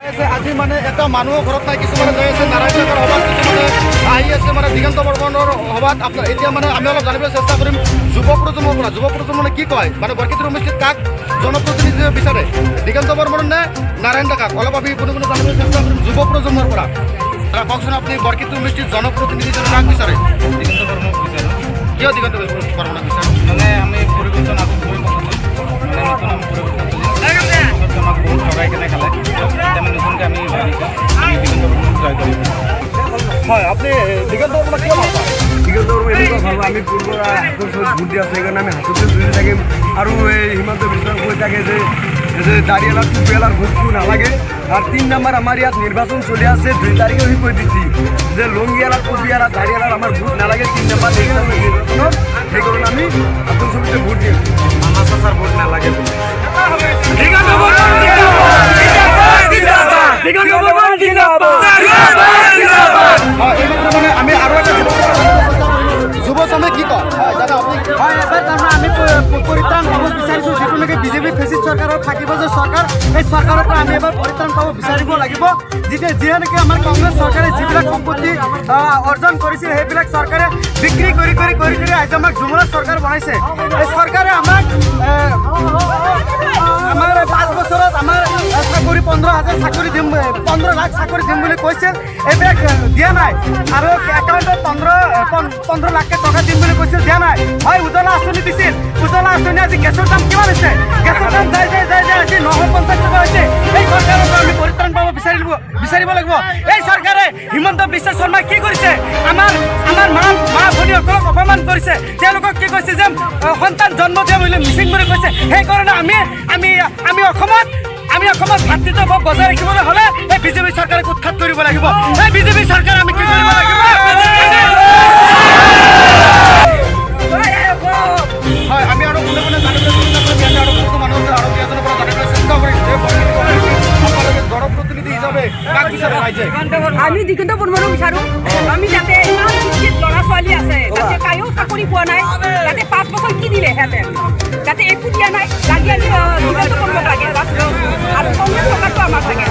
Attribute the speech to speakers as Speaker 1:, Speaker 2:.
Speaker 1: আজি মানে এটা মানুহৰ ঘৰত নাই, কিছুমানে যাই আছে নাৰায়ণ ডেকাৰ সভাত, কিছুমানে আহি আছে মানে দিগন্ত বৰ্মনৰ সভাত। আপোনাৰ এতিয়া মানে আমি অলপ জানিবলৈ চেষ্টা কৰিম যুৱ প্ৰজন্মৰ পৰা। যুৱ প্ৰজন্মনে কি কয়, মানে বৰক্ষেত্ৰী সমষ্টিত কাক জনপ্ৰতিনিধি বিচাৰে, দিগন্ত বৰ্মন নে নাৰায়ণ ডেকাক? অলপ আমি কোনো জানিবলৈ চেষ্টা কৰিম যুৱ প্ৰজন্মৰ পৰা। কওকচোন, আপুনি বৰক্ষেত্ৰী সমষ্টিত জনপ্ৰতিনিধি কাক বিচাৰে?
Speaker 2: দিগন্ত বৰ্মক বিচাৰোঁ।
Speaker 1: কিয় দিগন্ত বৰ্মনক বিচাৰে?
Speaker 2: মানে আমি পৰিৱৰ্তন আকৌ কৰিব খুজিছোঁ, মানে নতুন আমি পৰিৱৰ্তন খুজিছোঁ। আমাক বহুত লগাই কেনে খালে, এতিয়া আমি নতুনকৈ আমি ভাবিছোঁ আমি দিগন্ত বৰ্মক জয় কৰিম।
Speaker 1: হয়, আপুনি দিগন্ত বৰ্মনক কিয় ভাল পায়?
Speaker 3: দিগন্ত বৰ্মন এনেকুৱা ভাবোঁ, আমি পূৰ্বৰ ভোট দিয়া সেইকাৰণে আমি হাততে ধৰি থাকিম। আৰু এই হিমন্ত বিশ্ব কৈ থাকে যে দাঁড়িয়ালার টুপিয়ালার ভোটটো নালাগে। আর 3 নম্বর আমার ইয়াত নির্বাচন চলে আছে, 2 তারিখে আমি কৈ দিছি যে লংগিয়ালার টুপিয়ালার দাঁড়িয়ালার আমার ভোট নালাগে। 3 নম্বর নির্বাচনত সেই কারণে আমি আব্দুল ছবিতে ভোট দিম। আমার চাচার ভোট নালাগে বলে।
Speaker 1: মানে আমি আরো একটা যুৱ চামে কি কয় দাদা আপুনি?
Speaker 4: হয়, এবাৰ তাৰমানে আমি পৰিত্ৰাণ পাব বিচাৰিছোঁ, যিটো নেকি বিজেপি ফেচিষ্ট চৰকাৰত থাকিব যে চৰকাৰ, এই চৰকাৰৰ পৰা আমি এবাৰ পৰিত্ৰাণ পাব বিচাৰিব লাগিব। যিয়ে নেকি আমাৰ কংগ্ৰেছ চৰকাৰে যিবিলাক সম্পত্তি অৰ্জন কৰিছিল, সেইবিলাক চৰকাৰে বিক্ৰী কৰি আজি আমাক জুমলা চৰকাৰ বনাইছে। এই চৰকাৰে আমাক আমাৰ 5 বছৰত আমাৰ চাকৰি 15,000 চাকৰি দিম, 15 লাখ চাকৰি দিম বুলি কৈছিল, এইবিলাক দিয়া নাই। আৰু একাউণ্টত 15 লাখ টকা দিম বুলি কৈছিল, দিয়া নাই। হয়, উজ্বলা আঁচনি দিছিল, উজ্বলা আঁচনি আজি গেছৰ দাম কিমান হৈছে? গেছৰ দাম যাই আজি 950 টকা হৈছে। এই চৰকাৰৰ পৰা আমি পৰিত্ৰাণ পাব বিচাৰিব লাগিব। এই চৰকাৰে হিমন্ত বিশ্ব শৰ্মাই কি কৰিছে? আমাৰ মা ভনীসকলক অপমান কৰিছে, তেওঁলোকক কি কৈছে যে সন্তান জন্ম দিয়া বুলি মিচিং বুলি কৈছে। সেইকাৰণে আমি অসমত ভাতৃত্বভাৱ বজাই ৰাখিবলৈ হ'লে এই বিজেপি চৰকাৰক উৎখাত কৰিব লাগিব। এই বিজেপি চৰকাৰ আমি কি কৰিব লাগিব?
Speaker 1: হয়, আমি আৰু কোনে জানিবলৈ চেষ্টা কৰিম, আৰু বহুতো মানুহ আছে আৰু কেইজনৰ পৰা জানিবলৈ চেষ্টা কৰিম যে আপোনালোকে জনপ্ৰতিনিধি হিচাপে কাক বিচাৰে ৰাইজে?
Speaker 5: আমি দিগন্ত বৰ্মনক বিচাৰোঁ। আমি যাতে ইমান শিক্ষিত ল'ৰা ছোৱালী আছে, যাতে কায়ো চাকৰি পোৱা নাই, যাতে 5 বছৰ কি দিলে সিহঁতে, যাতে একো দিয়া নাই, লাগে আমি দিগন্ত বৰ্মক লাগে আৰু কংগ্ৰেছ চৰকাৰটো আমাক লাগে।